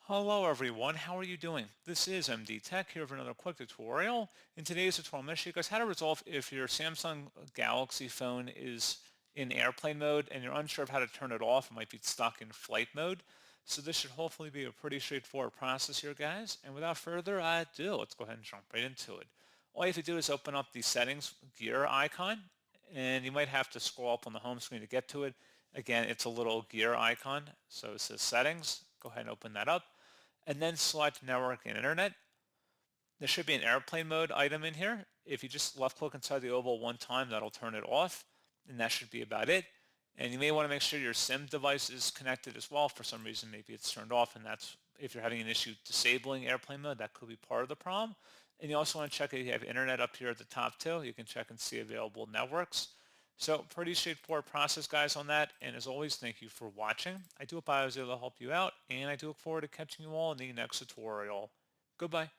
Hello everyone, how are you doing? This is MD Tech here for another quick tutorial. In today's tutorial, I'm going to show you guys how to resolve if your Samsung Galaxy phone is in airplane mode and you're unsure of how to turn it off. It might be stuck in flight mode. So this should hopefully be a pretty straightforward process here, guys. And without further ado, let's go ahead and jump right into it. All you have to do is open up the settings gear icon, and you might have to scroll up on the home screen to get to it. Again, it's a little gear icon. So it says settings. Go ahead and open that up and then select network and internet. There should be an airplane mode item in here. If you just left click inside the oval one time, that'll turn it off, and that should be about it. And you may want to make sure your SIM device is connected as well. For some reason, maybe it's turned off, and that's if you're having an issue disabling airplane mode, that could be part of the problem. And you also want to check if you have internet up here at the top too. You can check and see available networks. So pretty straightforward process, guys, on that. And as always, thank you for watching. I do hope I was able to help you out, and I do look forward to catching you all in the next tutorial. Goodbye.